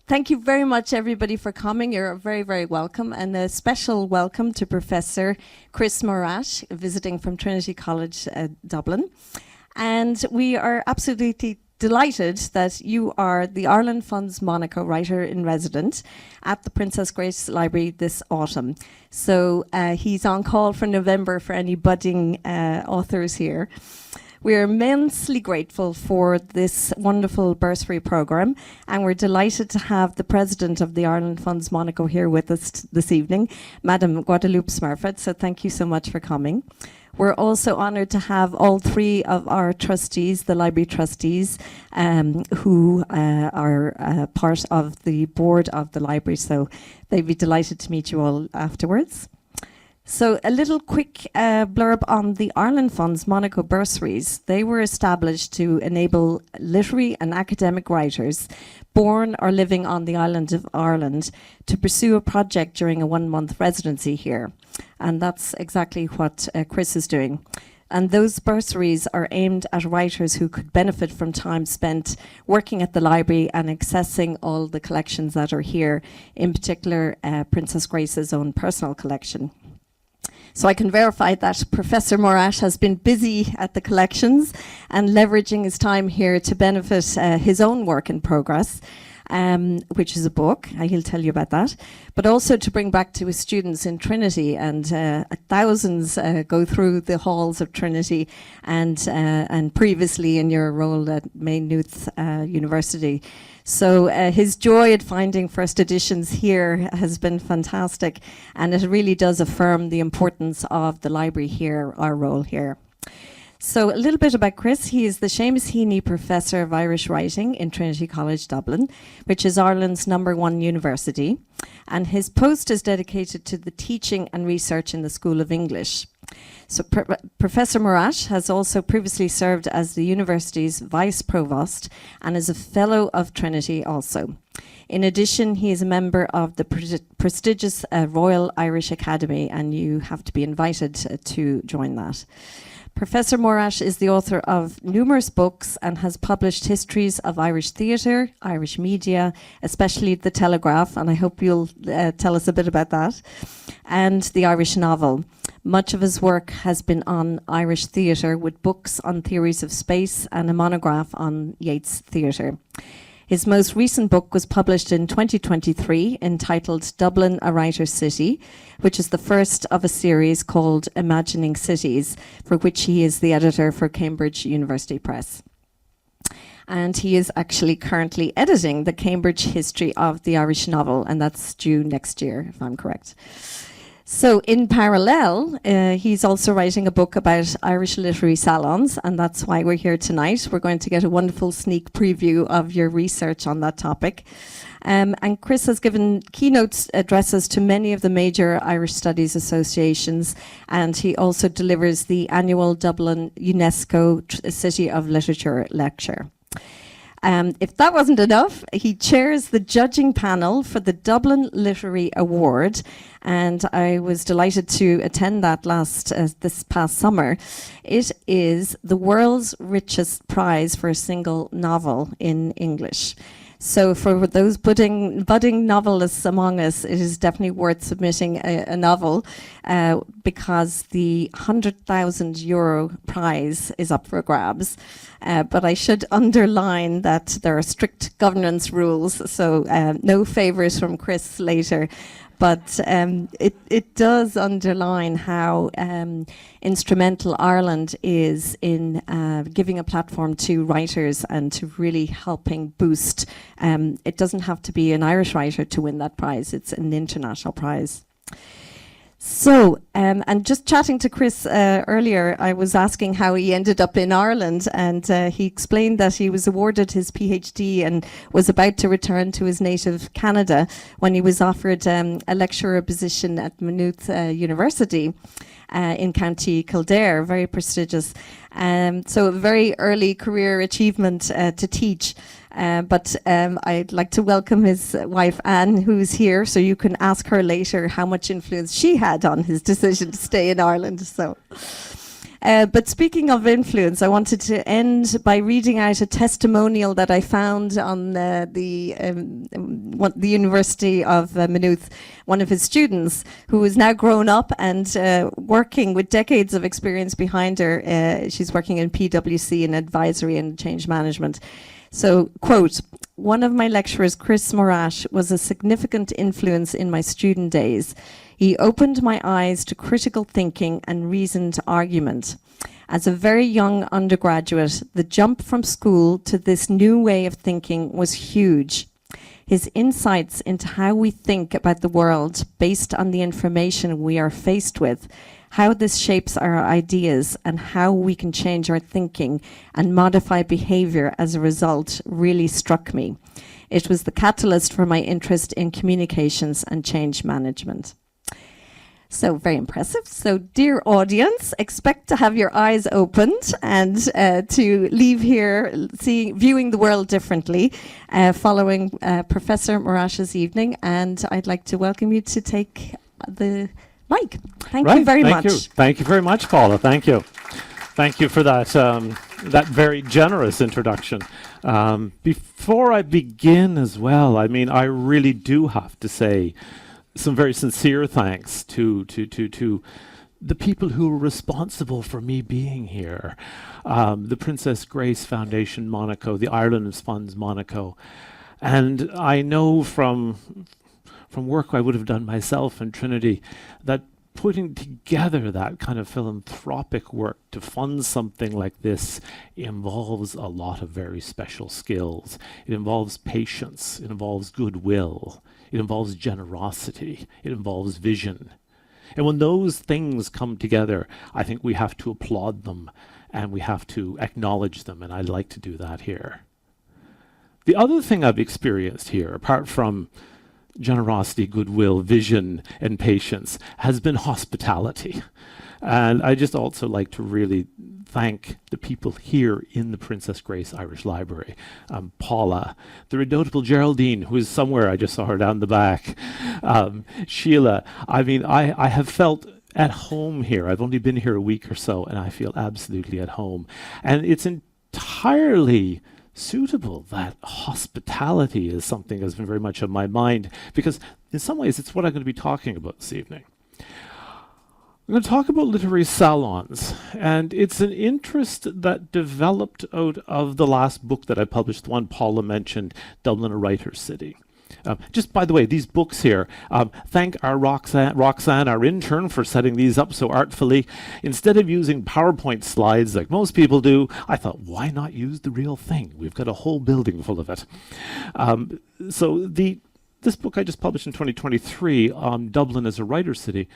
Thank you very much, everybody, for coming. You're very, very welcome. And a special welcome to Professor Chris Morash, visiting from Trinity College, Dublin. And we are absolutely delighted that you are the Ireland Fund's Monaco Writer-in-Resident at the Princess Grace Library this autumn. So he's on call for November for any budding authors here. We're immensely grateful for this wonderful bursary programme, and we're delighted to have the President of the Ireland Fund's Monaco here with us this evening, Madam Guadalupe Smurfett, so thank you so much for coming. We're also honoured to have all three of our trustees, the library trustees, who are part of the board of the library, so they'd be delighted to meet you all afterwards. So a little quick blurb on the Ireland Fund's Monaco bursaries. They were established to enable literary and academic writers born or living on the island of Ireland to pursue a project during a one-month residency here. And that's exactly what Chris is doing. And those bursaries are aimed at writers who could benefit from time spent working at the library and accessing all the collections that are here, in particular Princess Grace's own personal collection. So I can verify that Professor Morash has been busy at the collections and leveraging his time here to benefit his own work in progress, which is a book. He'll tell you about that. But also to bring back to his students in Trinity, and thousands go through the halls of Trinity and previously in your role at Maynooth University. So his joy at finding first editions here has been fantastic, and it really does affirm the importance of the library here, our role here. So a little bit about Chris. He is the Seamus Heaney Professor of Irish Writing in Trinity College, Dublin, which is Ireland's #1 university, and his post is dedicated to the teaching and research in the School of English. So Professor Morash has also previously served as the university's Vice Provost and is a Fellow of Trinity also. In addition, he is a member of the prestigious Royal Irish Academy, and you have to be invited to join that. Professor Morash is the author of numerous books and has published histories of Irish theatre, Irish media, especially The Telegraph, and I hope you'll tell us a bit about that, and the Irish novel. Much of his work has been on Irish theatre, with books on theories of space and a monograph on Yeats theatre. His most recent book was published in 2023, entitled Dublin, a Writer's City, which is the first of a series called Imagining Cities, for which he is the editor for Cambridge University Press. And he is actually currently editing the Cambridge History of the Irish Novel, and that's due next year, if I'm correct. So in parallel, he's also writing a book about Irish literary salons, and that's why we're here tonight. We're going to get a wonderful sneak preview of your research on that topic. And Chris has given keynote addresses to many of the major Irish Studies associations, and he also delivers the annual Dublin UNESCO City of Literature lecture. If that wasn't enough, he chairs the judging panel for the Dublin Literary Award, and I was delighted to attend that this past summer. It is the world's richest prize for a single novel in English. So for those budding novelists among us, it is definitely worth submitting a novel because the €100,000 prize is up for grabs. But I should underline that there are strict governance rules, so no favours from Chris later. But it does underline how instrumental Ireland is in giving a platform to writers and to really helping boost. It doesn't have to be an Irish writer to win that prize. It's an international prize. So, and just chatting to Chris earlier, I was asking how he ended up in Ireland, and he explained that he was awarded his PhD and was about to return to his native Canada when he was offered a lecturer position at Maynooth University in County Kildare, very prestigious. So a very early career achievement to teach. But I'd like to welcome his wife, Anne, who's here, so you can ask her later how much influence she had on his decision to stay in Ireland. So, But speaking of influence, I wanted to end by reading out a testimonial that I found on the University of Maynooth, one of his students, who is now grown up and working with decades of experience behind her. She's working in PwC in advisory and change management. So, quote, "One of my lecturers, Chris Morash, was a significant influence in my student days. He opened my eyes to critical thinking and reasoned argument. As a very young undergraduate, the jump from school to this new way of thinking was huge. His insights into how we think about the world based on the information we are faced with, how this shapes our ideas and how we can change our thinking and modify behavior as a result, really struck me. It was the catalyst for my interest in communications and change management." So very impressive. So dear audience, expect to have your eyes opened and to leave here viewing the world differently following Professor Morash's evening. And I'd like to welcome you to take the mic. Thank you very much. Thank you very much, Paula. Thank you. Thank you for that, that very generous introduction. Before I begin as well, I mean, I really do have to say some very sincere thanks to the people who were responsible for me being here. The Princess Grace Foundation Monaco, the Ireland Funds Monaco. And I know from work I would have done myself in Trinity that putting together that kind of philanthropic work to fund something like this involves a lot of very special skills. It involves patience, it involves goodwill, it involves generosity, it involves vision. And when those things come together, I think we have to applaud them and we have to acknowledge them, and I'd like to do that here. The other thing I've experienced here, apart from generosity, goodwill, vision, and patience, has been hospitality. And I just also like to really thank the people here in the Princess Grace Irish Library. Paula, the redoubtable Geraldine, who is somewhere, I just saw her down the back. Sheila, I mean, I have felt at home here. I've only been here a week or so, and I feel absolutely at home. And it's entirely suitable that hospitality is something that's been very much on my mind, because in some ways it's what I'm going to be talking about this evening. I'm going to talk about literary salons, and it's an interest that developed out of the last book that I published, the one Paula mentioned, Dublin, a Writer's City. Just by the way, these books here, thank our Roxanne, our intern, for setting these up so artfully. Instead of using PowerPoint slides like most people do, I thought, why not use the real thing? We've got a whole building full of it. So this book I just published in 2023, Dublin as a Writer's City,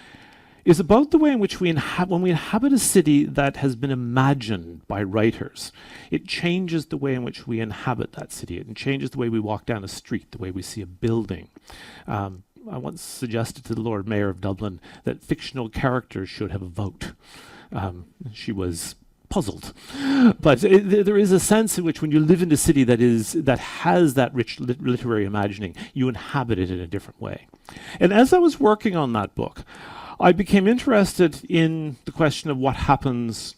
is about the way in which when we inhabit a city that has been imagined by writers, it changes the way in which we inhabit that city. It changes the way we walk down a street, the way we see a building. I once suggested to the Lord Mayor of Dublin that fictional characters should have a vote. She was puzzled. But there is a sense in which when you live in a city that has that rich literary imagining, you inhabit it in a different way. And as I was working on that book, I became interested in the question of what happens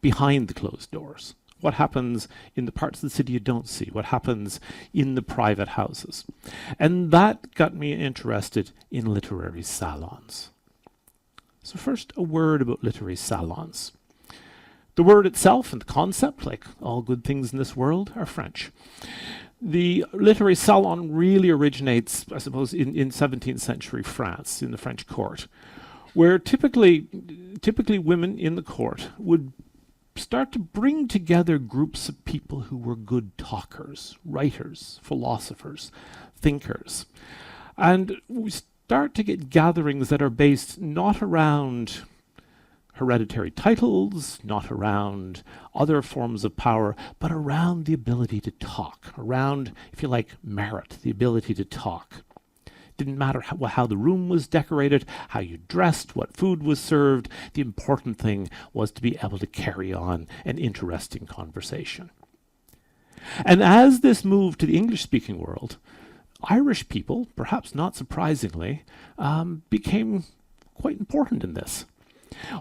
behind the closed doors. What happens in the parts of the city you don't see? What happens in the private houses? And that got me interested in literary salons. So first, a word about literary salons. The word itself and the concept, like all good things in this world, are French. The literary salon really originates, I suppose, in 17th century France, in the French court, where typically women in the court would start to bring together groups of people who were good talkers, writers, philosophers, thinkers. And we start to get gatherings that are based not around hereditary titles, not around other forms of power, but around the ability to talk, around, if you like, merit, the ability to talk. Didn't matter how the room was decorated, how you dressed, what food was served. The important thing was to be able to carry on an interesting conversation. And as this moved to the English-speaking world, Irish people, perhaps not surprisingly, became quite important in this.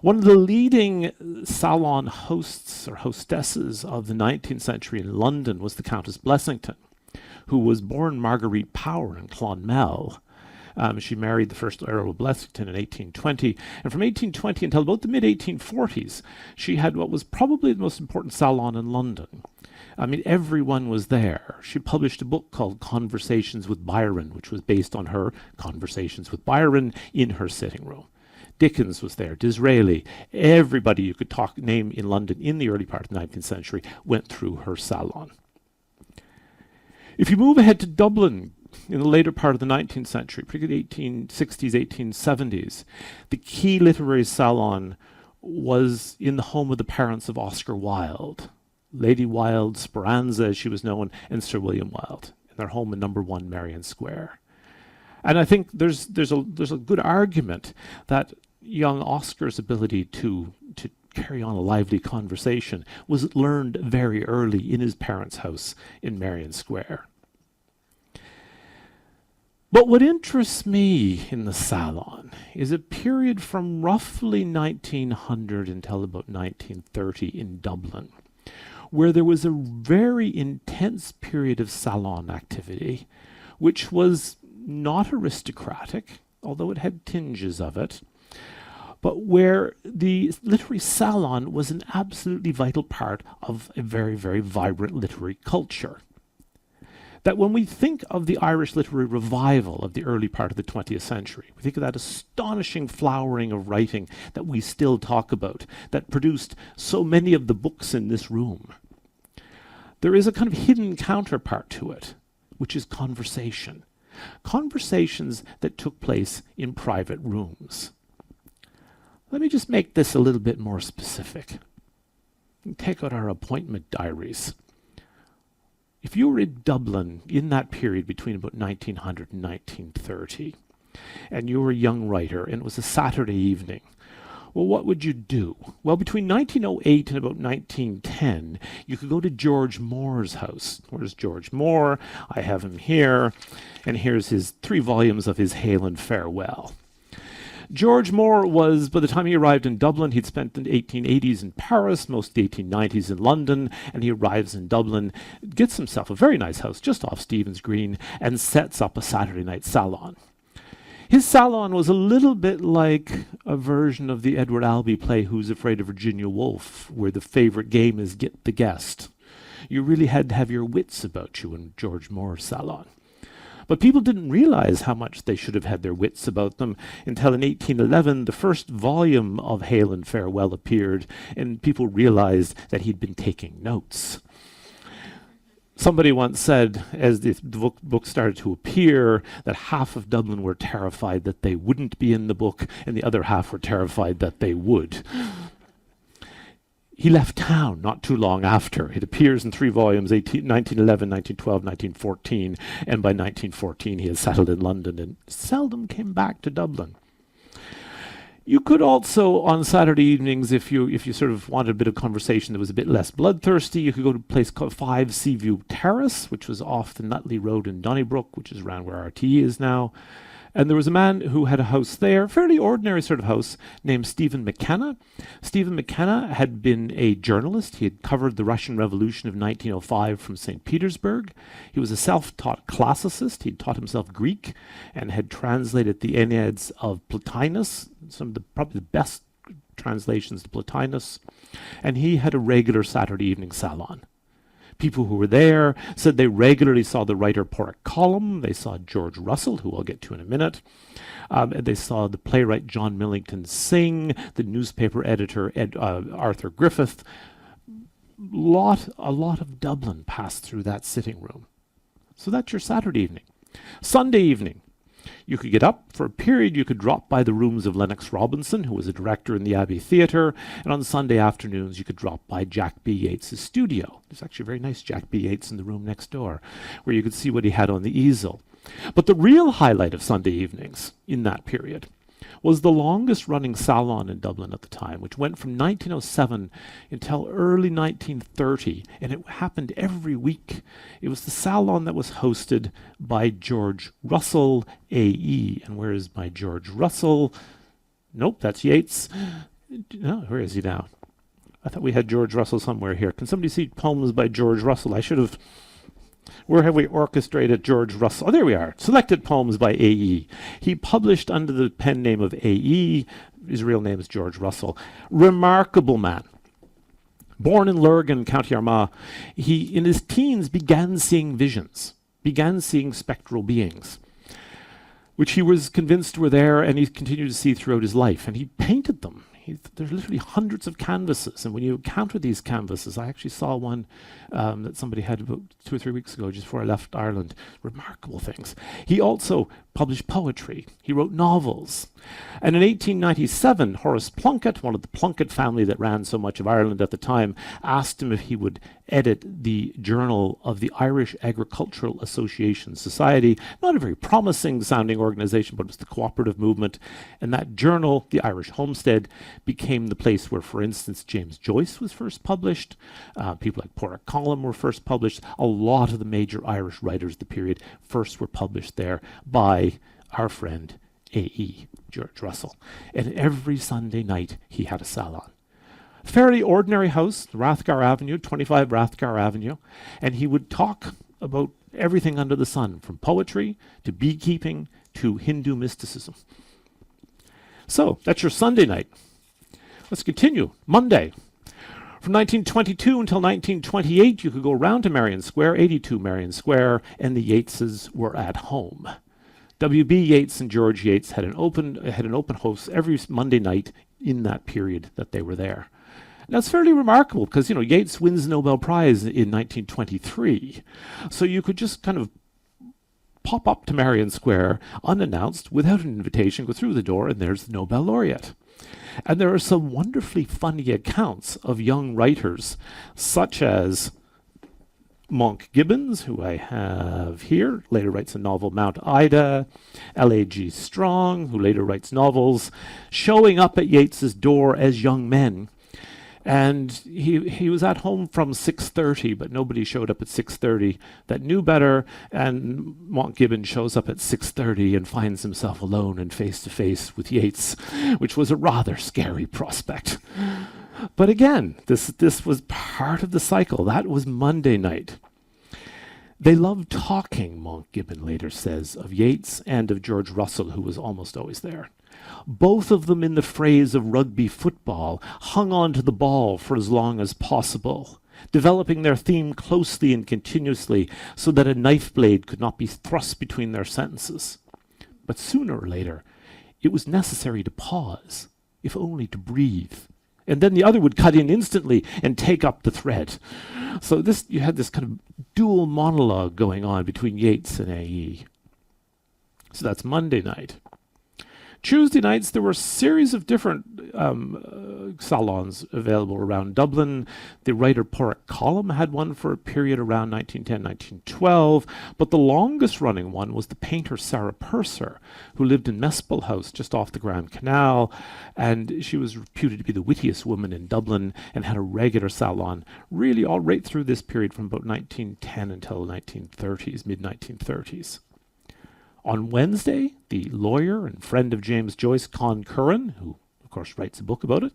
One of the leading salon hosts or hostesses of the 19th century in London was the Countess Blessington, who was born Marguerite Power in Clonmel. She married the first Earl of Blessington in 1820, and from 1820 until about the mid-1840s, she had what was probably the most important salon in London. I mean, everyone was there. She published a book called Conversations with Byron, which was based on her conversations with Byron in her sitting room. Dickens was there, Disraeli, everybody you could name in London in the early part of the 19th century went through her salon. If you move ahead to Dublin in the later part of the 19th century, particularly 1860s, 1870s, the key literary salon was in the home of the parents of Oscar Wilde, Lady Wilde, Speranza as she was known, and Sir William Wilde, in their home in number 1 Marion Square. And I think there's a good argument that young Oscar's ability to carry on a lively conversation was learned very early in his parents' house in Marion Square. But what interests me in the salon is a period from roughly 1900 until about 1930 in Dublin, where there was a very intense period of salon activity, which was not aristocratic, although it had tinges of it, but where the literary salon was an absolutely vital part of a very, very vibrant literary culture. That when we think of the Irish literary revival of the early part of the 20th century, we think of that astonishing flowering of writing that we still talk about, that produced so many of the books in this room. There is a kind of hidden counterpart to it, which is conversation. Conversations that took place in private rooms. Let me just make this a little bit more specific. Take out our appointment diaries. If you were in Dublin in that period between about 1900 and 1930, and you were a young writer, and it was a Saturday evening, well, what would you do? Well, between 1908 and about 1910, you could go to George Moore's house. Where's George Moore? I have him here, and here's his 3 volumes of his Hail and Farewell. George Moore was, by the time he arrived in Dublin, he'd spent the 1880s in Paris, most of the 1890s in London, and he arrives in Dublin, gets himself a very nice house just off Stephen's Green, and sets up a Saturday night salon. His salon was a little bit like a version of the Edward Albee play Who's Afraid of Virginia Woolf, where the favorite game is Get the Guest. You really had to have your wits about you in George Moore's salon. But people didn't realize how much they should have had their wits about them until in 1811 the first volume of Hail and Farewell appeared, and people realized that he'd been taking notes. Somebody once said, as the book started to appear, that half of Dublin were terrified that they wouldn't be in the book, and the other half were terrified that they would. He left town not too long after. It appears in 3 volumes, 1911, 1912, 1914, and by 1914 he had settled in London and seldom came back to Dublin. You could also, on Saturday evenings, if you sort of wanted a bit of conversation that was a bit less bloodthirsty, you could go to a place called 5 Seaview Terrace, which was off the Nutley Road in Donnybrook, which is around where RTE is now. And there was a man who had a house there, fairly ordinary sort of house, named Stephen McKenna. Stephen McKenna had been a journalist. He had covered the Russian Revolution of 1905 from St. Petersburg. He was a self-taught classicist. He'd taught himself Greek and had translated the Enneads of Plotinus, probably the best translations to Plotinus. And he had a regular Saturday evening salon. People who were there said they regularly saw the writer Porrick Colum, they saw George Russell, who I'll get to in a minute, and they saw the playwright John Millington sing, the newspaper editor Arthur Griffith. A lot of Dublin passed through that sitting room. So that's your Saturday evening. Sunday evening, you could get up for a period, you could drop by the rooms of Lennox Robinson, who was a director in the Abbey Theatre, and on Sunday afternoons you could drop by Jack B. Yeats' studio. There's actually a very nice Jack B. Yeats in the room next door, where you could see what he had on the easel. But the real highlight of Sunday evenings in that period was the longest running salon in Dublin at the time, which went from 1907 until early 1930, and it happened every week. It was the salon that was hosted by George Russell, A.E. And where is my George Russell? Nope, that's Yeats. No, where is he now? I thought we had George Russell somewhere here. Can somebody see poems by George Russell? I should have... Where have we orchestrated George Russell? Oh, there we are. Selected poems by A.E. He published under the pen name of A.E. His real name is George Russell. Remarkable man. Born in Lurgan, County Armagh, he, in his teens, began seeing visions, began seeing spectral beings, which he was convinced were there, and he continued to see throughout his life. And he painted them. There's literally hundreds of canvases, and when you encounter these canvases, I actually saw one that somebody had about 2 or 3 weeks ago, just before I left Ireland. Remarkable things. He also published poetry. He wrote novels. And in 1897, Horace Plunkett, one of the Plunkett family that ran so much of Ireland at the time, asked him if he would edit the journal of the Irish Agricultural Association Society. Not a very promising sounding organization, but it was the cooperative movement. And that journal, the Irish Homestead, became the place where, for instance, James Joyce was first published. People like Porrick Colum were first published. A lot of the major Irish writers of the period first were published there by our friend A.E. George Russell. And every Sunday night he had a salon. Fairly ordinary house, Rathgar Avenue, 25 Rathgar Avenue, and he would talk about everything under the sun, from poetry to beekeeping to Hindu mysticism. So that's your Sunday night. Let's continue. Monday. From 1922 until 1928, you could go round to Marion Square, 82 Marion Square, and the Yeatses were at home. W.B. Yeats and George Yeats had an open house every Monday night in that period that they were there. And that's fairly remarkable because, Yeats wins the Nobel Prize in 1923. So you could just kind of pop up to Marion Square unannounced, without an invitation, go through the door, and there's the Nobel laureate. And there are some wonderfully funny accounts of young writers, such as Monk Gibbons, who I have here, later writes a novel, Mount Ida. L.A.G. Strong, who later writes novels, showing up at Yeats's door as young men. And he was at home from 6:30, but nobody showed up at 6:30 that knew better. And Monk Gibbons shows up at 6:30 and finds himself alone and face to face with Yeats, which was a rather scary prospect. But again, this was part of the cycle. That was Monday night. They loved talking, Monk Gibbon later says, of Yeats and of George Russell, who was almost always there. Both of them, in the phrase of rugby football, hung on to the ball for as long as possible, developing their theme closely and continuously so that a knife blade could not be thrust between their sentences. But sooner or later, it was necessary to pause, if only to breathe. And then the other would cut in instantly and take up the thread. So you had this kind of dual monologue going on between Yeats and A.E. So that's Monday night. Tuesday nights, there were a series of different salons available around Dublin. The writer Porrick Colum had one for a period around 1910, 1912, but the longest running one was the painter Sarah Purser, who lived in Mespel House just off the Grand Canal, and she was reputed to be the wittiest woman in Dublin and had a regular salon really all right through this period from about 1910 until 1930s, mid-1930s. On Wednesday, the lawyer and friend of James Joyce, Con Curran, who of course writes a book about it,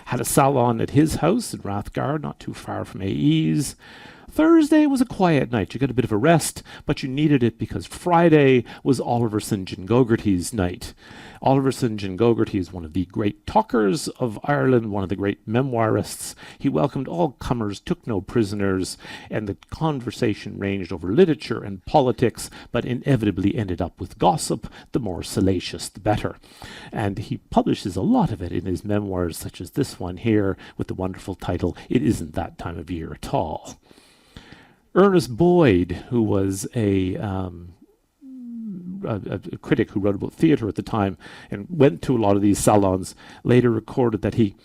had a salon at his house in Rathgar, not too far from A.E.'s. Thursday was a quiet night. You got a bit of a rest, but you needed it because Friday was Oliver St. John Gogarty's night. Oliver St. John Gogarty is one of the great talkers of Ireland, one of the great memoirists. He welcomed all comers, took no prisoners, and the conversation ranged over literature and politics, but inevitably ended up with gossip. The more salacious, the better. And he publishes a lot of it in his memoirs, such as this one here, with the wonderful title, It Isn't That Time of Year at All. Ernest Boyd, who was a critic who wrote about theatre at the time and went to a lot of these salons, later recorded that he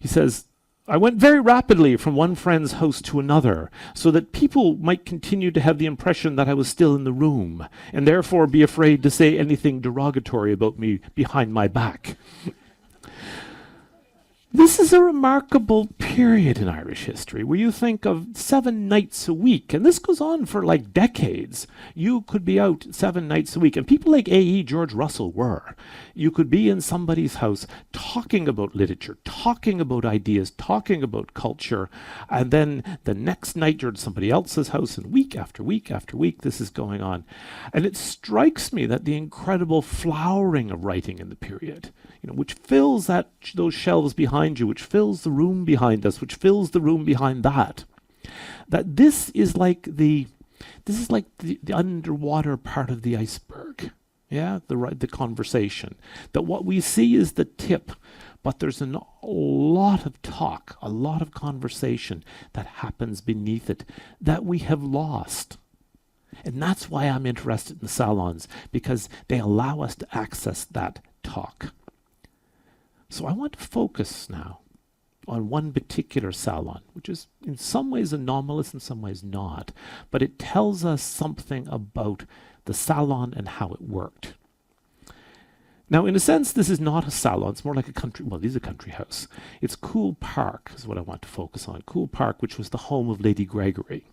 says, I went very rapidly from one friend's house to another so that people might continue to have the impression that I was still in the room and therefore be afraid to say anything derogatory about me behind my back. This is a remarkable period in Irish history where you think of 7 nights a week, and this goes on for like decades. You could be out 7 nights a week, and people like A.E. George Russell were. You could be in somebody's house talking about literature, talking about ideas, talking about culture, and then the next night you're at somebody else's house, and week after week after week this is going on. And it strikes me that the incredible flowering of writing in the period, which fills those shelves behind you, which fills the room behind us, which fills the room behind that this is like the underwater part of the iceberg. Yeah, the conversation. That what we see is the tip, but there's a lot of talk, a lot of conversation that happens beneath it that we have lost. And that's why I'm interested in the salons, because they allow us to access that talk. So I want to focus now on one particular salon, which is in some ways anomalous, in some ways not, but it tells us something about the salon and how it worked. Now, in a sense, this is not a salon. It's more like a country, well, it is a country house. It's Coole Park is what I want to focus on. Coole Park, which was the home of Lady Gregory.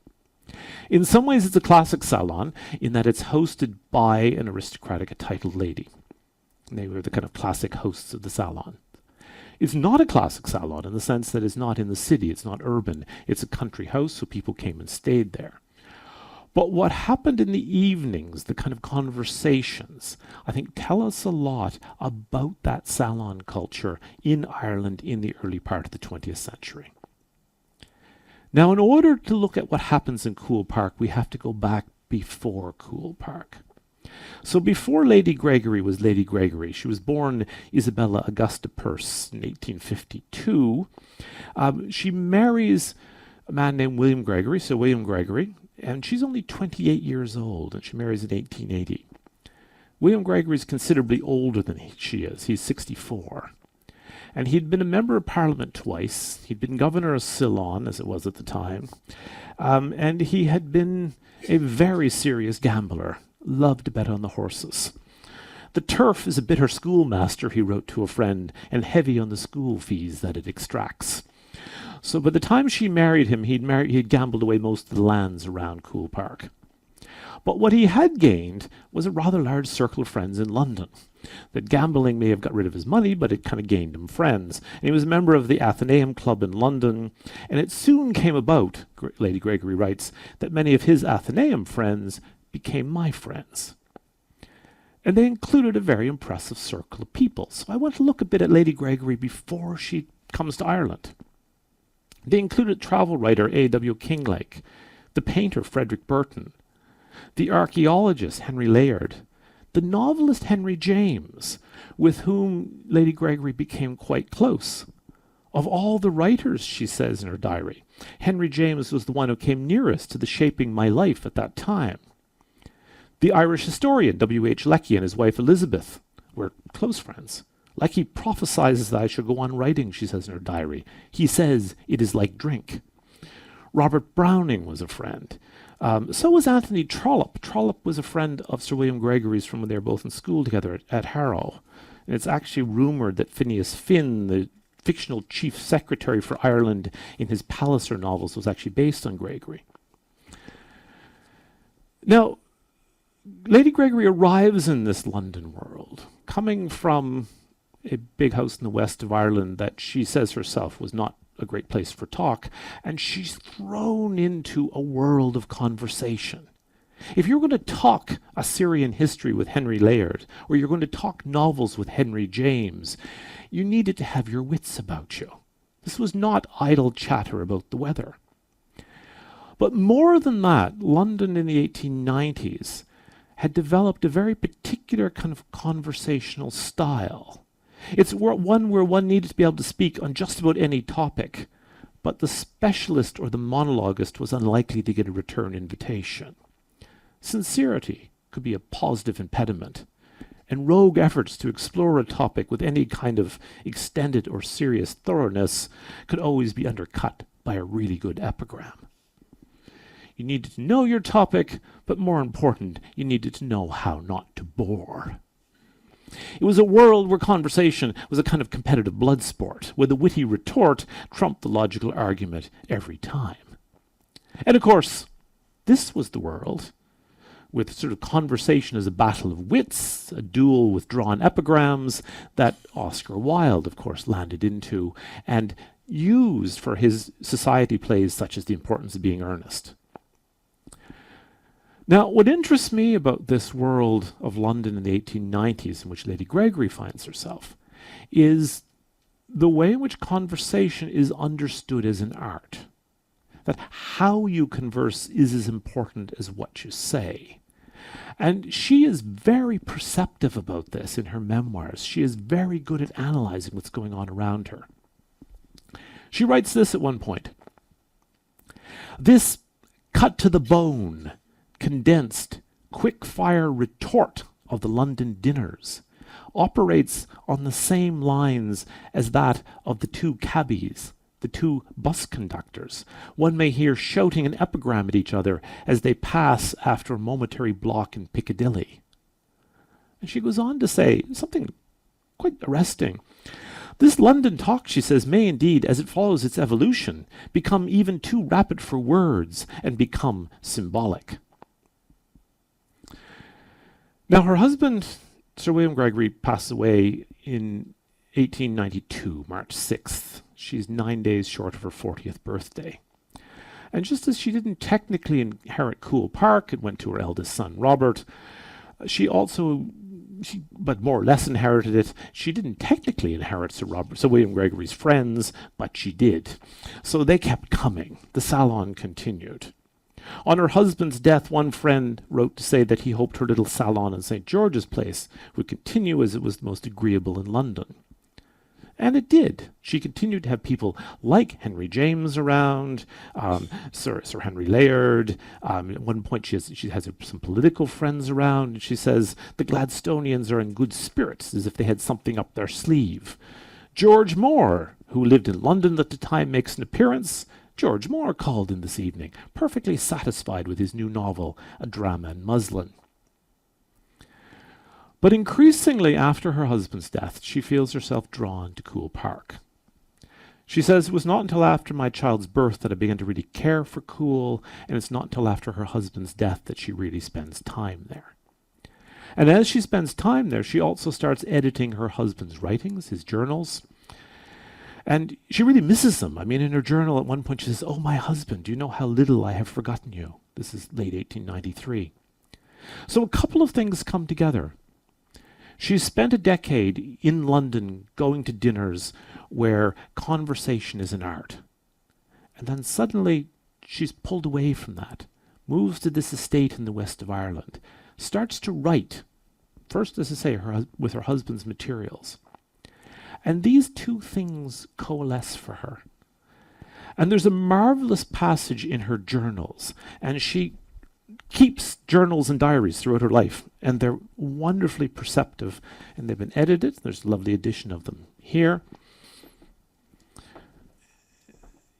In some ways, it's a classic salon in that it's hosted by an aristocratic, a titled lady. They were the kind of classic hosts of the salon. It's not a classic salon in the sense that it's not in the city, it's not urban. It's a country house, so people came and stayed there. But what happened in the evenings, the kind of conversations, I think tell us a lot about that salon culture in Ireland in the early part of the 20th century. Now, in order to look at what happens in Coole Park, we have to go back before Coole Park. So before Lady Gregory was Lady Gregory, she was born Isabella Augusta Peirce in 1852. She marries a man named William Gregory, so William Gregory, and she's only 28 years old, and she marries in 1880. William Gregory is considerably older than she is. He's 64. And he'd been a member of Parliament twice. He'd been governor of Ceylon, as it was at the time. And he had been a very serious gambler, loved to bet on the horses. The turf is a bitter schoolmaster, he wrote to a friend, and heavy on the school fees that it extracts. So by the time she married him, he'd gambled away most of the lands around Coole Park. But what he had gained was a rather large circle of friends in London. That gambling may have got rid of his money, but it kind of gained him friends. And he was a member of the Athenaeum Club in London, and it soon came about, Lady Gregory writes, that many of his Athenaeum friends became my friends. And they included a very impressive circle of people. So I want to look a bit at Lady Gregory before she comes to Ireland. They included travel writer A.W. Kinglake, the painter Frederick Burton, the archaeologist Henry Layard, the novelist Henry James, with whom Lady Gregory became quite close. Of all the writers, she says in her diary, Henry James was the one who came nearest to the shaping my life at that time. The Irish historian W.H. Lecky and his wife Elizabeth were close friends. Lecky prophesies that I should go on writing, she says in her diary. He says it is like drink. Robert Browning was a friend. So was Anthony Trollope. Trollope was a friend of Sir William Gregory's from when they were both in school together at Harrow. And it's actually rumoured that Phineas Finn, the fictional chief secretary for Ireland in his Palliser novels, was actually based on Gregory. Now, Lady Gregory arrives in this London world, coming from a big house in the west of Ireland that she says herself was not a great place for talk, and she's thrown into a world of conversation. If you're going to talk Assyrian history with Henry Layard, or you're going to talk novels with Henry James, you needed to have your wits about you. This was not idle chatter about the weather. But more than that, London in the 1890s had developed a very particular kind of conversational style. It's one where one needed to be able to speak on just about any topic, but the specialist or the monologuist was unlikely to get a return invitation. Sincerity could be a positive impediment, and rogue efforts to explore a topic with any kind of extended or serious thoroughness could always be undercut by a really good epigram. You needed to know your topic, but more important, you needed to know how not to bore. It was a world where conversation was a kind of competitive blood sport, where the witty retort trumped the logical argument every time. And of course, this was the world with sort of conversation as a battle of wits, a duel with drawn epigrams that Oscar Wilde, of course, landed into and used for his society plays such as The Importance of Being Earnest. Now, what interests me about this world of London in the 1890s in which Lady Gregory finds herself is the way in which conversation is understood as an art. That how you converse is as important as what you say. And she is very perceptive about this in her memoirs. She is very good at analyzing what's going on around her. She writes this at one point. This cut to the bone, condensed, quick-fire retort of the London dinners operates on the same lines as that of the two cabbies, the two bus conductors. One may hear shouting an epigram at each other as they pass after a momentary block in Piccadilly. And she goes on to say something quite arresting. This London talk, she says, may indeed, as it follows its evolution, become even too rapid for words and become symbolic. Now, her husband, Sir William Gregory, passed away in 1892, March 6th. She's 9 days short of her 40th birthday. And just as she didn't technically inherit Coole Park, it went to her eldest son, Robert, she but more or less inherited it. She didn't technically inherit Sir William Gregory's friends, but she did. So they kept coming. The salon continued. On her husband's death, one friend wrote to say that he hoped her little salon in St. George's Place would continue as it was the most agreeable in London. And it did. She continued to have people like Henry James around, Sir Henry Layard. At one point she has some political friends around. And she says the Gladstonians are in good spirits, as if they had something up their sleeve. George Moore, who lived in London at the time, makes an appearance. George Moore called in this evening, perfectly satisfied with his new novel, A Drama in Muslin. But increasingly after her husband's death, she feels herself drawn to Coole Park. She says, it was not until after my child's birth that I began to really care for Coole, and it's not until after her husband's death that she really spends time there. And as she spends time there, she also starts editing her husband's writings, his journals. And she really misses them. I mean, in her journal at one point she says, "Oh, my husband, do you know how little I have forgotten you?" This is late 1893. So a couple of things come together. She's spent a decade in London going to dinners where conversation is an art. And then suddenly she's pulled away from that, moves to this estate in the west of Ireland, starts to write, first, as I say, with her husband's materials. And these two things coalesce for her. And there's a marvelous passage in her journals, and she keeps journals and diaries throughout her life, and they're wonderfully perceptive, and they've been edited. There's a lovely edition of them here.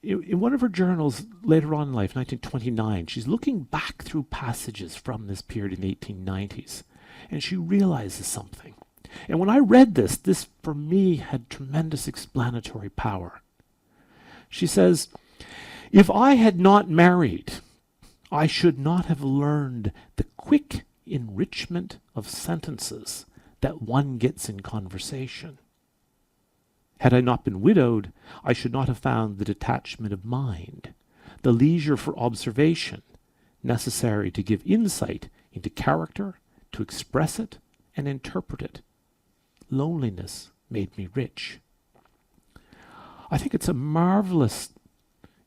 In one of her journals later on in life, 1929, she's looking back through passages from this period in the 1890s, and she realizes something. And when I read this for me had tremendous explanatory power. She says, "If I had not married, I should not have learned the quick enrichment of sentences that one gets in conversation. Had I not been widowed, I should not have found the detachment of mind, the leisure for observation, necessary to give insight into character, to express it and interpret it. Loneliness made me rich." I think it's a marvelous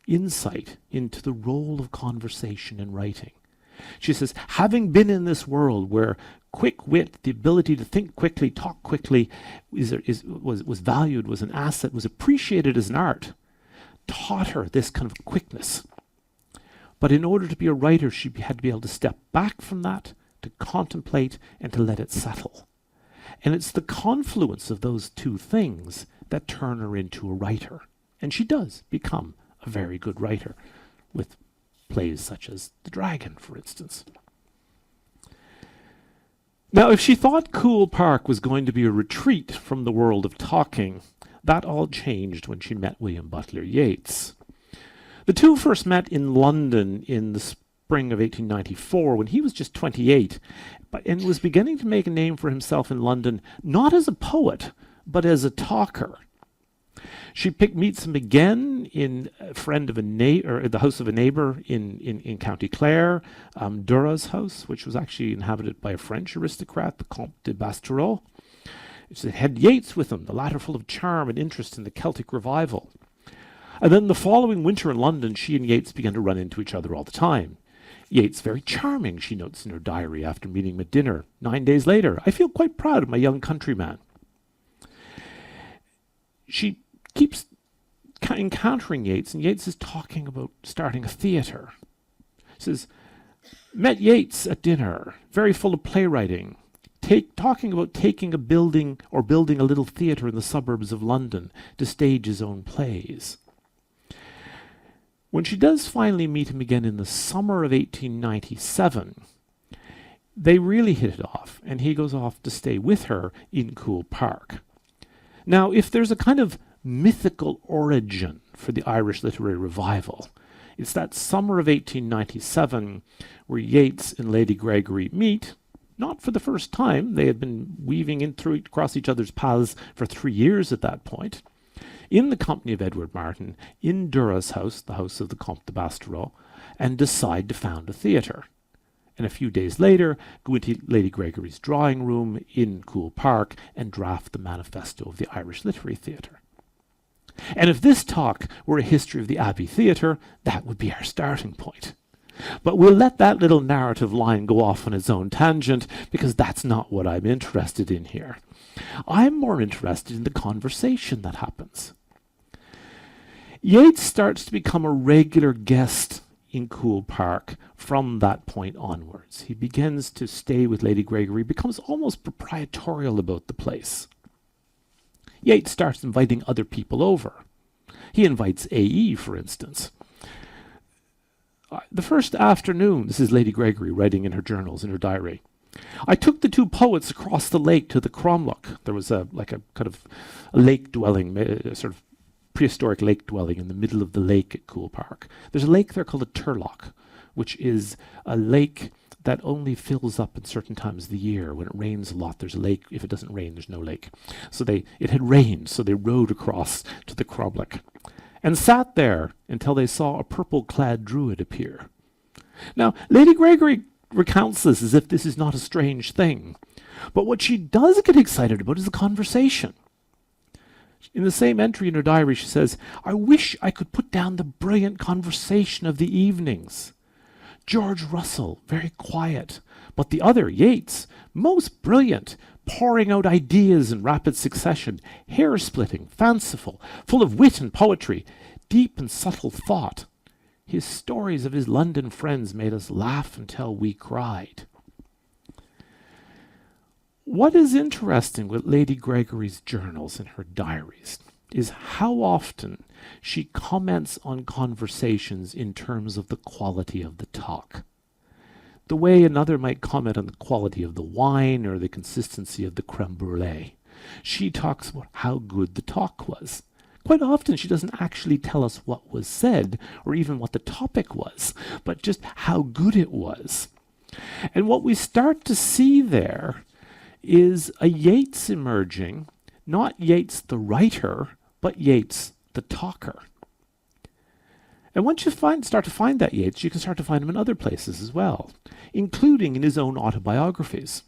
insight into the role of conversation in writing. She says, having been in this world where quick wit, the ability to think quickly, talk quickly, was valued, was an asset, was appreciated as an art, taught her this kind of quickness. But in order to be a writer, she had to be able to step back from that, to contemplate, and to let it settle. And it's the confluence of those two things that turn her into a writer. And she does become a very good writer, with plays such as The Dragon, for instance. Now, if she thought Coole Park was going to be a retreat from the world of talking, that all changed when she met William Butler Yeats. The two first met in London in the spring of 1894 when he was just 28 and was beginning to make a name for himself in London, not as a poet, but as a talker. She meets him again in the house of a neighbour in County Clare, Duras house, which was actually inhabited by a French aristocrat, the Comte de Baskerville. She had Yeats with him, the latter full of charm and interest in the Celtic revival. And then the following winter in London, she and Yeats began to run into each other all the time. Yeats very charming, she notes in her diary after meeting him at dinner. 9 days later, I feel quite proud of my young countryman. She keeps encountering Yeats, and Yeats is talking about starting a theatre. She says, met Yeats at dinner, very full of playwriting, talking about taking a building or building a little theatre in the suburbs of London to stage his own plays. When she does finally meet him again in the summer of 1897, they really hit it off, and he goes off to stay with her in Coole Park. Now, if there's a kind of mythical origin for the Irish literary revival, it's that summer of 1897 where Yeats and Lady Gregory meet, not for the first time. They had been weaving across each other's paths for 3 years at that point, in the company of Edward Martin, in Duras house, the house of the Comte de Baskerville, and decide to found a theatre. And a few days later, go into Lady Gregory's drawing room in Coole Park and draft the manifesto of the Irish Literary Theatre. And if this talk were a history of the Abbey Theatre, that would be our starting point. But we'll let that little narrative line go off on its own tangent, because that's not what I'm interested in here. I'm more interested in the conversation that happens. Yeats starts to become a regular guest in Coole Park from that point onwards. He begins to stay with Lady Gregory, becomes almost proprietorial about the place. Yeats starts inviting other people over. He invites A.E., for instance. The first afternoon, this is Lady Gregory writing in her journals, in her diary, I took the two poets across the lake to the Cromloch. There was a kind of a lake dwelling, a sort of prehistoric lake dwelling in the middle of the lake at Coole Park. There's a lake there called a Turlough, which is a lake that only fills up at certain times of the year. When it rains a lot, there's a lake. If it doesn't rain, there's no lake. So it had rained, so they rowed across to the Cromloch and sat there until they saw a purple-clad druid appear. Now, Lady Gregory recounts this as if this is not a strange thing. But what she does get excited about is the conversation. In the same entry in her diary, she says, I wish I could put down the brilliant conversation of the evenings. George Russell, very quiet, but the other, Yeats, most brilliant, pouring out ideas in rapid succession, hair-splitting, fanciful, full of wit and poetry, deep and subtle thought. His stories of his London friends made us laugh until we cried. What is interesting with Lady Gregory's journals and her diaries is how often she comments on conversations in terms of the quality of the talk. The way another might comment on the quality of the wine or the consistency of the creme brulee. She talks about how good the talk was. Quite often she doesn't actually tell us what was said or even what the topic was, but just how good it was. And what we start to see there is a Yeats emerging, not Yeats the writer, but Yeats the talker. And once you start to find that Yeats, you can start to find him in other places as well, including in his own autobiographies.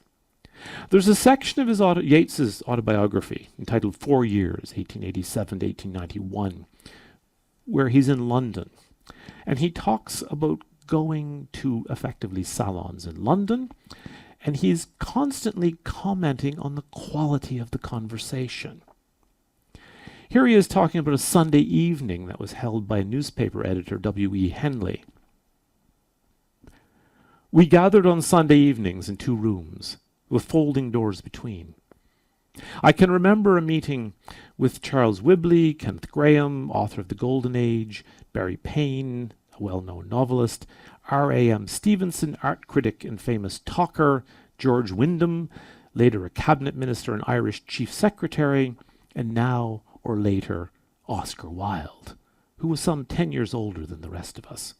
There's a section of Yeats's autobiography entitled 4 Years, 1887 to 1891, where he's in London. And he talks about going to effectively salons in London, and he's constantly commenting on the quality of the conversation. Here he is talking about a Sunday evening that was held by newspaper editor W.E. Henley. We gathered on Sunday evenings in 2 rooms, with folding doors between. I can remember a meeting with Charles Whibley, Kenneth Graham, author of The Golden Age, Barry Payne, a well-known novelist, R.A.M. Stevenson, art critic and famous talker, George Wyndham, later a cabinet minister and Irish chief secretary, and now or later Oscar Wilde, who was some 10 years older than the rest of us.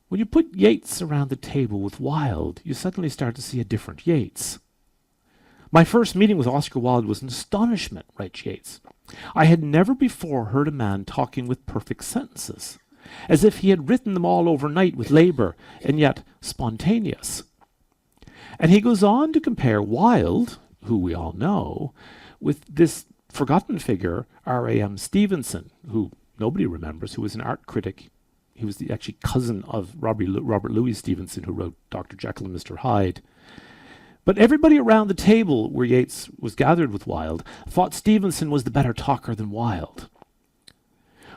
When you put Yeats around the table with Wilde, you suddenly start to see a different Yeats. My first meeting with Oscar Wilde was an astonishment, writes Yeats. I had never before heard a man talking with perfect sentences, as if he had written them all overnight with labour, and yet spontaneous. And he goes on to compare Wilde, who we all know, with this forgotten figure, R.A.M. Stevenson, who nobody remembers, who was an art critic. He was the actually cousin of Robert Louis Stevenson, who wrote Dr. Jekyll and Mr. Hyde. But everybody around the table where Yeats was gathered with Wilde thought Stevenson was the better talker than Wilde.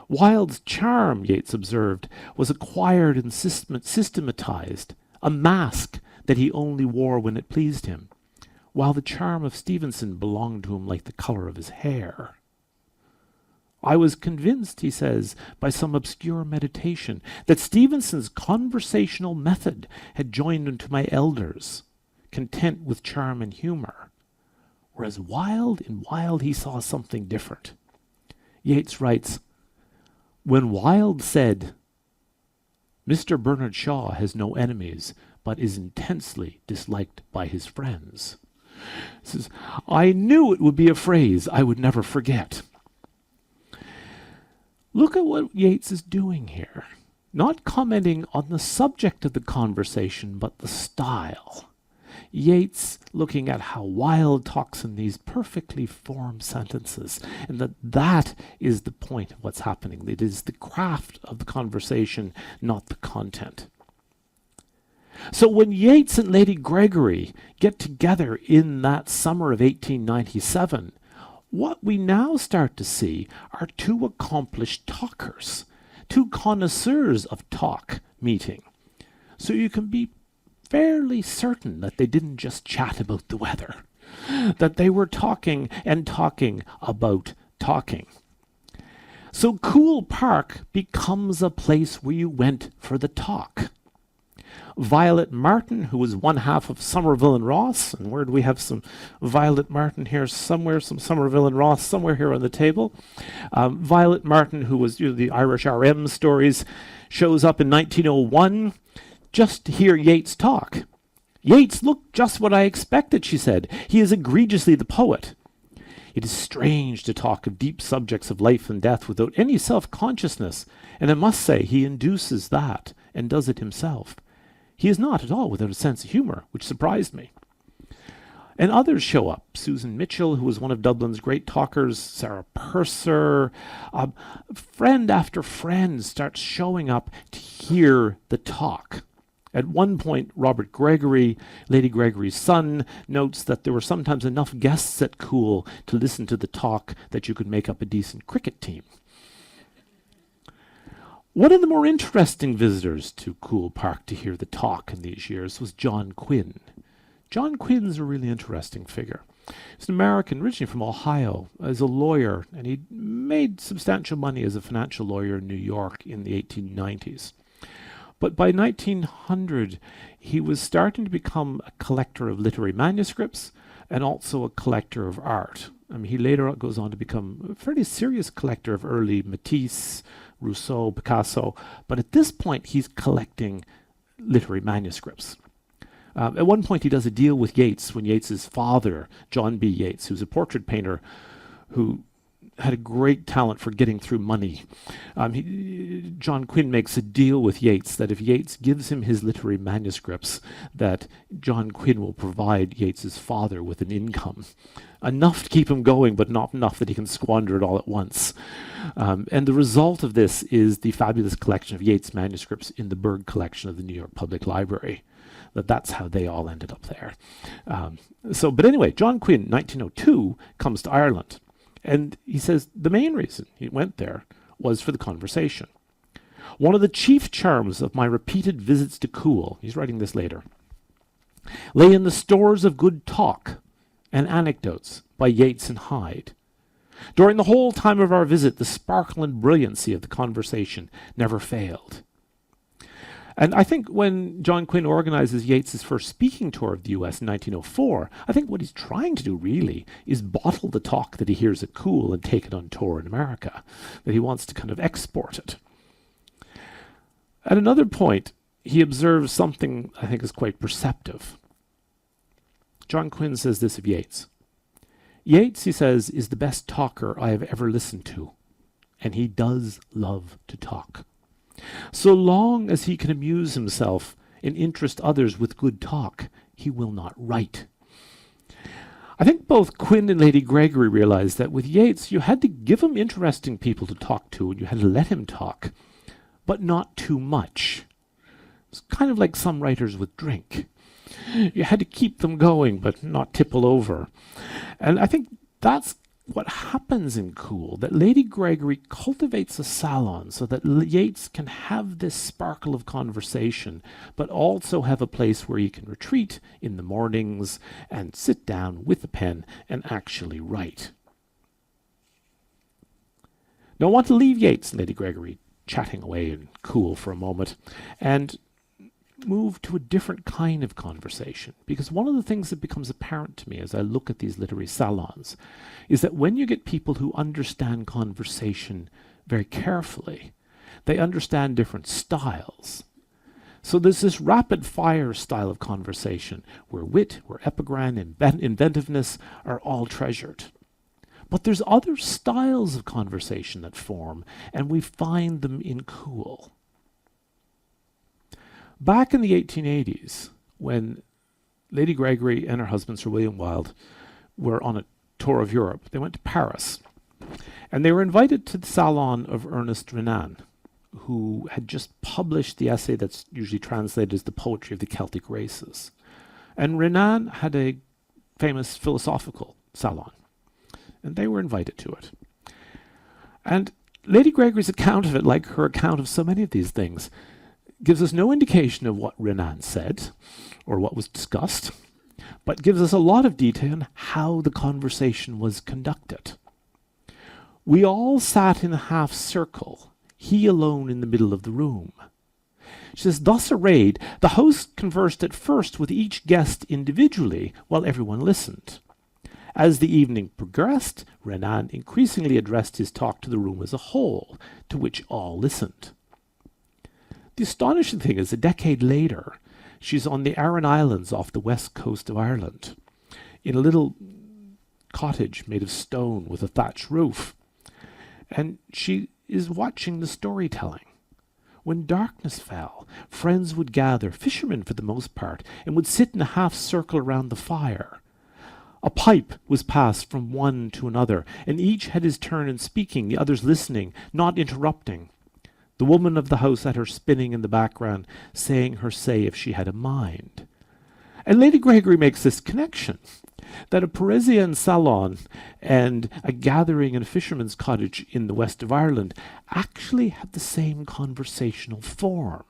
Wilde's charm, Yeats observed, was acquired and systematized, a mask that he only wore when it pleased him, while the charm of Stevenson belonged to him like the color of his hair. I was convinced, he says, by some obscure meditation, that Stevenson's conversational method had joined into my elders, content with charm and humor, whereas in Wilde he saw something different. Yeats writes, when Wilde said, Mr. Bernard Shaw has no enemies, but is intensely disliked by his friends. He says, I knew it would be a phrase I would never forget. Look at what Yeats is doing here. Not commenting on the subject of the conversation, but the style. Yeats looking at how Wilde talks in these perfectly formed sentences, and that is the point of what's happening. It is the craft of the conversation, not the content. So when Yeats and Lady Gregory get together in that summer of 1897, what we now start to see are two accomplished talkers, two connoisseurs of talk meeting. So you can be fairly certain that they didn't just chat about the weather, that they were talking and talking about talking. So Coole Park becomes a place where you went for the talk. Violet Martin, who was one half of Somerville and Ross, and where do we have some Violet Martin here somewhere, some Somerville and Ross somewhere here on the table. Violet Martin, who was the Irish RM stories, shows up in 1901 just to hear Yeats talk. Yeats looked just what I expected, she said. He is egregiously the poet. It is strange to talk of deep subjects of life and death without any self-consciousness, and I must say he induces that and does it himself. He is not at all without a sense of humour, which surprised me. And others show up. Susan Mitchell, who was one of Dublin's great talkers, Sarah Purser. Friend after friend starts showing up to hear the talk. At one point, Robert Gregory, Lady Gregory's son, notes that there were sometimes enough guests at Coole to listen to the talk that you could make up a decent cricket team. One of the more interesting visitors to Coole Park to hear the talk in these years was John Quinn. John Quinn's a really interesting figure. He's an American, originally from Ohio, as a lawyer, and he made substantial money as a financial lawyer in New York in the 1890s. But by 1900, he was starting to become a collector of literary manuscripts and also a collector of art. I mean, he later goes on to become a fairly serious collector of early Matisse, Rousseau, Picasso, but at this point he's collecting literary manuscripts. At one point he does a deal with Yeats when Yeats's father, John B. Yeats, who's a portrait painter who had a great talent for getting through money. John Quinn makes a deal with Yeats that if Yeats gives him his literary manuscripts, that John Quinn will provide Yeats's father with an income. Enough to keep him going, but not enough that he can squander it all at once. And the result of this is the fabulous collection of Yeats manuscripts in the Berg collection of the New York Public Library. That's how they all ended up there. But anyway, John Quinn, 1902, comes to Ireland. And he says the main reason he went there was for the conversation. One of the chief charms of my repeated visits to Coole, he's writing this later, lay in the stores of good talk and anecdotes by Yeats and Hyde. During the whole time of our visit, the sparkle and brilliancy of the conversation never failed. And I think when John Quinn organizes Yeats's first speaking tour of the US in 1904, I think what he's trying to do really is bottle the talk that he hears at Cool and take it on tour in America, that he wants to kind of export it. At another point, he observes something I think is quite perceptive. John Quinn says this of Yeats. Yeats, he says, is the best talker I have ever listened to, and he does love to talk. So long as he can amuse himself and interest others with good talk, he will not write. I think both Quinn and Lady Gregory realized that with Yeats, you had to give him interesting people to talk to, and you had to let him talk, but not too much. It's kind of like some writers with drink. You had to keep them going, but not tipple over. And I think that's what happens in Cool, that Lady Gregory cultivates a salon so that Yeats can have this sparkle of conversation, but also have a place where he can retreat in the mornings and sit down with a pen and actually write. Now I want to leave Yeats and Lady Gregory chatting away in Cool for a moment and move to a different kind of conversation, because one of the things that becomes apparent to me as I look at these literary salons is that when you get people who understand conversation very carefully, they understand different styles. So there's this rapid fire style of conversation where wit, where epigram, inventiveness are all treasured. But there's other styles of conversation that form, and we find them in Cool. Back in the 1880s, when Lady Gregory and her husband, Sir William Wilde, were on a tour of Europe, they went to Paris. And they were invited to the salon of Ernest Renan, who had just published the essay that's usually translated as The Poetry of the Celtic Races. And Renan had a famous philosophical salon, and they were invited to it. And Lady Gregory's account of it, like her account of so many of these things, gives us no indication of what Renan said or what was discussed, but gives us a lot of detail on how the conversation was conducted. We all sat in a half circle, he alone in the middle of the room. She says, thus arrayed, the host conversed at first with each guest individually while everyone listened. As the evening progressed, Renan increasingly addressed his talk to the room as a whole, to which all listened. The astonishing thing is, a decade later, she's on the Aran Islands off the west coast of Ireland, in a little cottage made of stone with a thatched roof. And she is watching the storytelling. When darkness fell, friends would gather, fishermen for the most part, and would sit in a half circle around the fire. A pipe was passed from one to another, and each had his turn in speaking, the others listening, not interrupting. The woman of the house at her spinning in the background, saying her say if she had a mind. And Lady Gregory makes this connection, that a Parisian salon and a gathering in a fisherman's cottage in the west of Ireland actually have the same conversational form,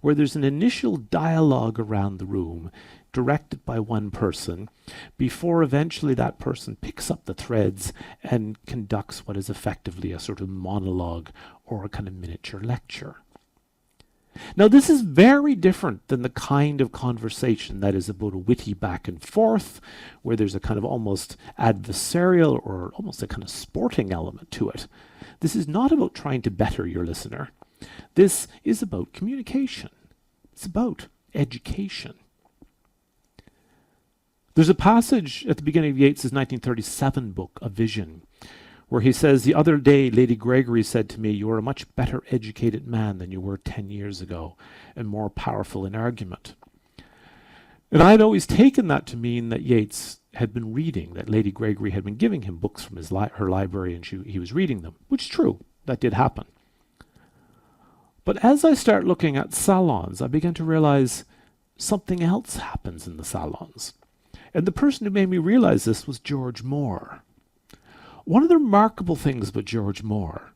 where there's an initial dialogue around the room, directed by one person, before eventually that person picks up the threads and conducts what is effectively a sort of monologue or a kind of miniature lecture. Now, this is very different than the kind of conversation that is about a witty back and forth, where there's a kind of almost adversarial or almost a kind of sporting element to it. This is not about trying to better your listener. This is about communication. It's about education. There's a passage at the beginning of Yeats's 1937 book, A Vision, where he says, the other day Lady Gregory said to me, you are a much better educated man than you were 10 years ago, and more powerful in argument. And I had always taken that to mean that Yeats had been reading, that Lady Gregory had been giving him books from her library, and he was reading them, which is true, that did happen. But as I start looking at salons, I began to realize something else happens in the salons. And the person who made me realize this was George Moore. One of the remarkable things about George Moore,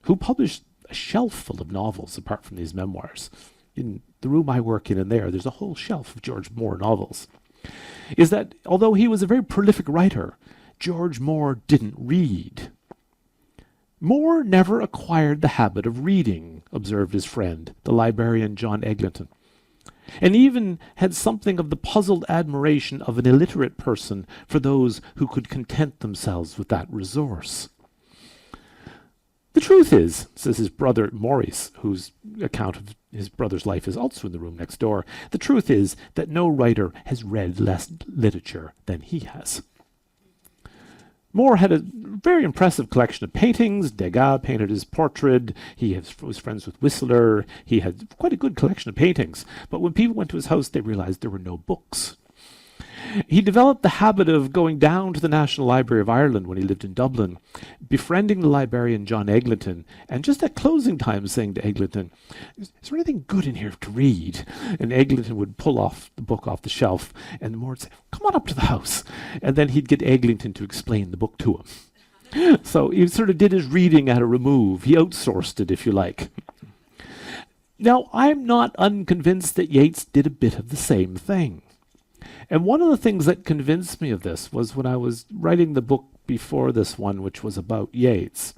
who published a shelf full of novels apart from these memoirs, in the room I work in and there's a whole shelf of George Moore novels, is that although he was a very prolific writer, George Moore didn't read. Moore never acquired the habit of reading, observed his friend, the librarian John Eglinton, and even had something of the puzzled admiration of an illiterate person for those who could content themselves with that resource. The truth is, says his brother Maurice, whose account of his brother's life is also in the room next door, the truth is that no writer has read less literature than he has. Moore had a very impressive collection of paintings. Degas painted his portrait. He was friends with Whistler. He had quite a good collection of paintings. But when people went to his house, they realized there were no books. He developed the habit of going down to the National Library of Ireland when he lived in Dublin, befriending the librarian John Eglinton, and just at closing time saying to Eglinton, "Is there anything good in here to read?" And Eglinton would pull off the book off the shelf, and Moore would say, "Come on up to the house." And then he'd get Eglinton to explain the book to him. So he sort of did his reading at a remove. He outsourced it, if you like. Now, I'm not unconvinced that Yeats did a bit of the same thing. And one of the things that convinced me of this was when I was writing the book before this one, which was about Yeats.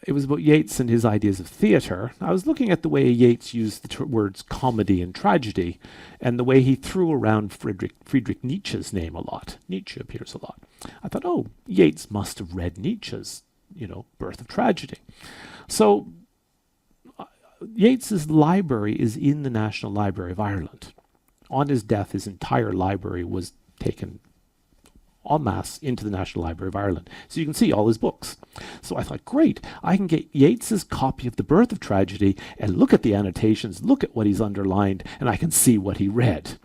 It was about Yeats and his ideas of theatre. I was looking at the way Yeats used the words comedy and tragedy, and the way he threw around Friedrich Nietzsche's name a lot. Nietzsche appears a lot. I thought, oh, Yeats must have read Nietzsche's, Birth of Tragedy. So Yeats's library is in the National Library of Ireland. On his death, his entire library was taken en masse into the National Library of Ireland. So you can see all his books. So I thought, great, I can get Yeats's copy of The Birth of Tragedy and look at the annotations, look at what he's underlined, and I can see what he read.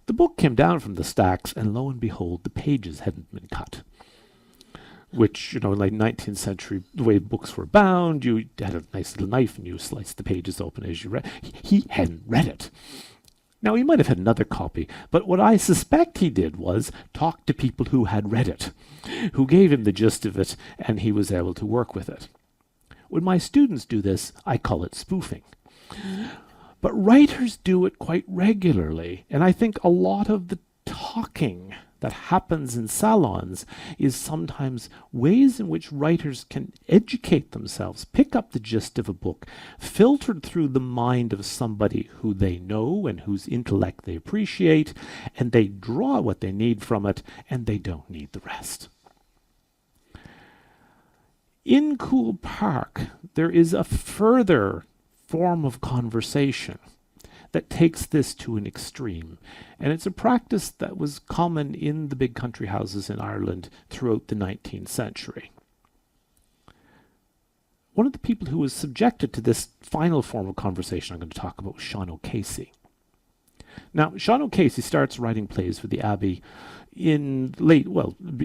The book came down from the stacks, and lo and behold, the pages hadn't been cut. Which, like 19th century, the way books were bound, you had a nice little knife and you sliced the pages open as you read. He hadn't read it. Now, he might have had another copy, but what I suspect he did was talk to people who had read it, who gave him the gist of it, and he was able to work with it. When my students do this, I call it spoofing. But writers do it quite regularly, and I think a lot of the talking that happens in salons is sometimes ways in which writers can educate themselves, pick up the gist of a book, filtered through the mind of somebody who they know and whose intellect they appreciate, and they draw what they need from it, and they don't need the rest. In Cool Park, there is a further form of conversation that takes this to an extreme. And it's a practice that was common in the big country houses in Ireland throughout the 19th century. One of the people who was subjected to this final form of conversation I'm going to talk about was Sean O'Casey. Now, Sean O'Casey starts writing plays for the Abbey in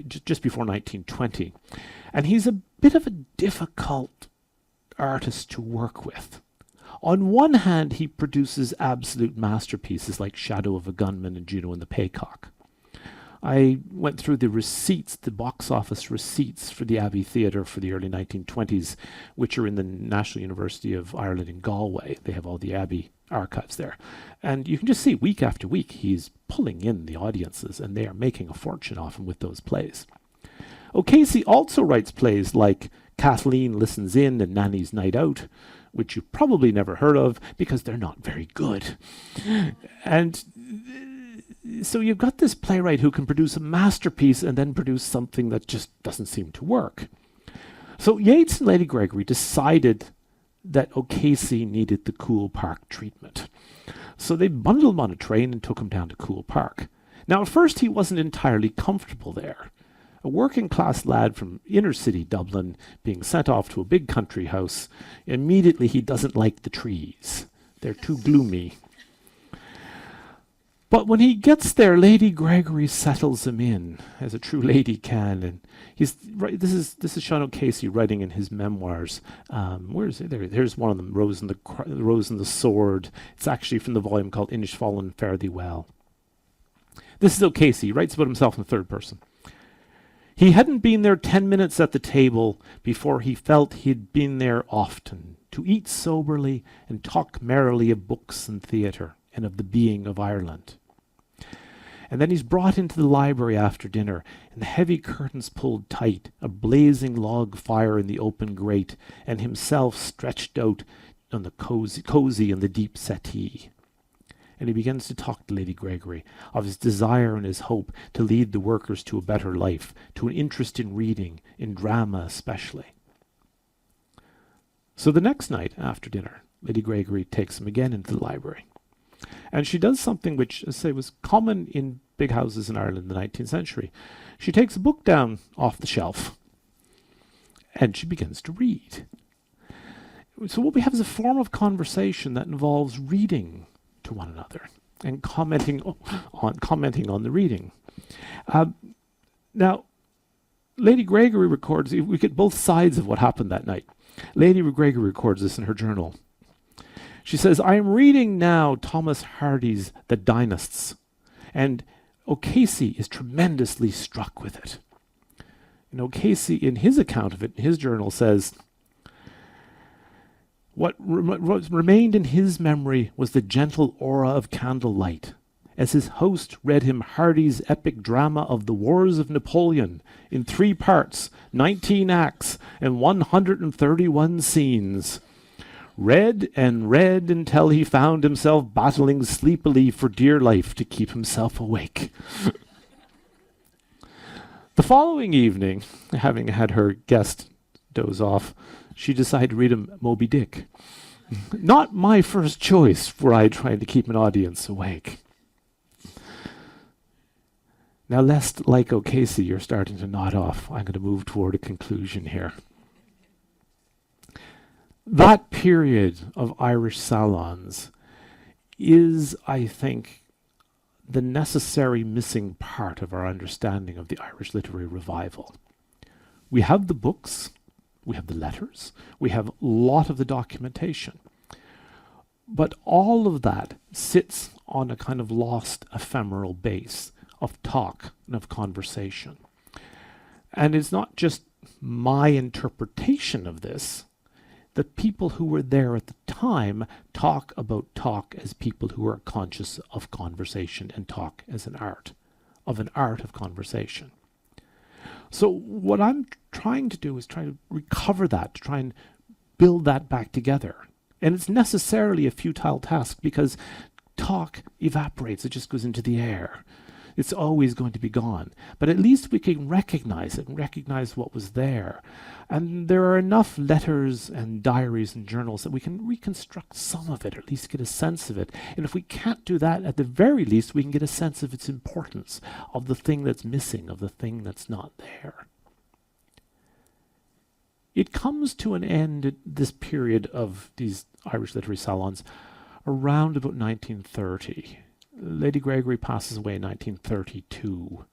just before 1920. And he's a bit of a difficult artist to work with. On one hand, he produces absolute masterpieces like Shadow of a Gunman and Juno and the Paycock. I went through the receipts, the box office receipts for the Abbey Theatre for the early 1920s, which are in the National University of Ireland in Galway. They have all the Abbey archives there. And you can just see week after week he's pulling in the audiences, and they are making a fortune off him with those plays. O'Casey also writes plays like Kathleen Listens In and Nanny's Night Out, which you've probably never heard of because they're not very good. And so you've got this playwright who can produce a masterpiece and then produce something that just doesn't seem to work. So Yeats and Lady Gregory decided that O'Casey needed the Cool Park treatment. So they bundled him on a train and took him down to Cool Park. Now, at first, he wasn't entirely comfortable there. A working-class lad from inner-city Dublin being sent off to a big country house, immediately he doesn't like the trees. They're too gloomy. But when he gets there, Lady Gregory settles him in, as a true lady can. And this is Sean O'Casey writing in his memoirs. Where is it? There's one of them, Rose and the Sword. It's actually from the volume called Inishfallen Fare Thee Well. This is O'Casey. He writes about himself in the third person. He hadn't been there 10 minutes at the table before he felt he'd been there often, to eat soberly and talk merrily of books and theatre and of the being of Ireland. And then he's brought into the library after dinner, and the heavy curtains pulled tight, a blazing log fire in the open grate, and himself stretched out on the cozy and the deep settee. And he begins to talk to Lady Gregory of his desire and his hope to lead the workers to a better life, to an interest in reading, in drama especially. So the next night after dinner, Lady Gregory takes him again into the library. And she does something which, as I say, was common in big houses in Ireland in the 19th century. She takes a book down off the shelf and she begins to read. So what we have is a form of conversation that involves reading to one another and commenting on the reading. Now, Lady Gregory records, we get both sides of what happened that night. Lady Gregory records this in her journal. She says, I am reading now Thomas Hardy's The Dynasts, and O'Casey is tremendously struck with it. And O'Casey, in his account of it, in his journal, says, what remained in his memory was the gentle aura of candlelight, as his host read him Hardy's epic drama of the Wars of Napoleon in 3 parts, 19 acts, and 131 scenes. Read and read until he found himself battling sleepily for dear life to keep himself awake. The following evening, having had her guest doze off, she decided to read him Moby Dick. Not my first choice were I trying to keep an audience awake. Now, lest, like O'Casey, you're starting to nod off, I'm going to move toward a conclusion here. That period of Irish salons is, I think, the necessary missing part of our understanding of the Irish literary revival. We have the books, we have the letters, we have a lot of the documentation. But all of that sits on a kind of lost ephemeral base of talk and of conversation. And it's not just my interpretation of this. The people who were there at the time talk about talk as people who are conscious of conversation and talk as an art of conversation. So what I'm trying to do is try to recover that, to try and build that back together. And it's necessarily a futile task because talk evaporates, it just goes into the air. It's always going to be gone. But at least we can recognize it and recognize what was there. And there are enough letters and diaries and journals that we can reconstruct some of it, or at least get a sense of it. And if we can't do that, at the very least, we can get a sense of its importance, of the thing that's missing, of the thing that's not there. It comes to an end at this period of these Irish literary salons around about 1930. Lady Gregory passes away in 1932.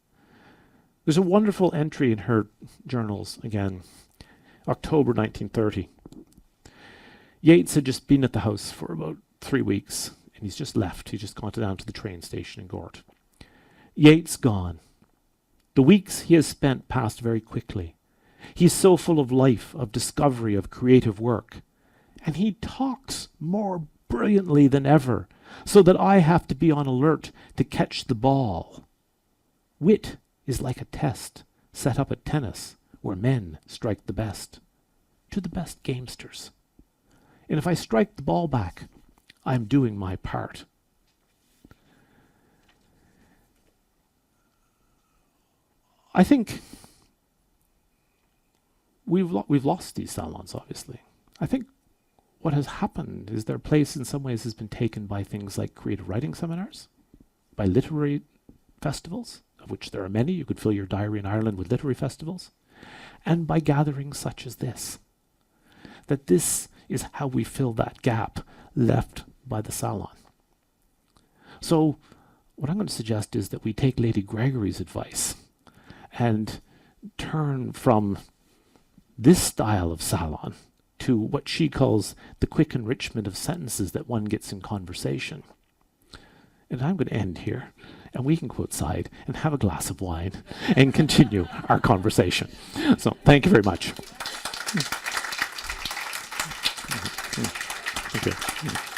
There's a wonderful entry in her journals, again, October 1930. Yeats had just been at the house for about 3 weeks, and he's just left. He's just gone down to the train station in Gort. Yeats gone. The weeks he has spent passed very quickly. He's so full of life, of discovery, of creative work. And he talks more brilliantly than ever, so that I have to be on alert to catch the ball. Wit is like a test set up at tennis, where men strike the best, to the best gamesters. And if I strike the ball back, I'm doing my part. I think we've lost these salons, obviously. I think what has happened is their place in some ways has been taken by things like creative writing seminars, by literary festivals, of which there are many. You could fill your diary in Ireland with literary festivals, and by gatherings such as this. That this is how we fill that gap left by the salon. So what I'm going to suggest is that we take Lady Gregory's advice and turn from this style of salon to what she calls the quick enrichment of sentences that one gets in conversation. And I'm going to end here, and we can go outside and have a glass of wine and continue our conversation. So thank you very much. Okay.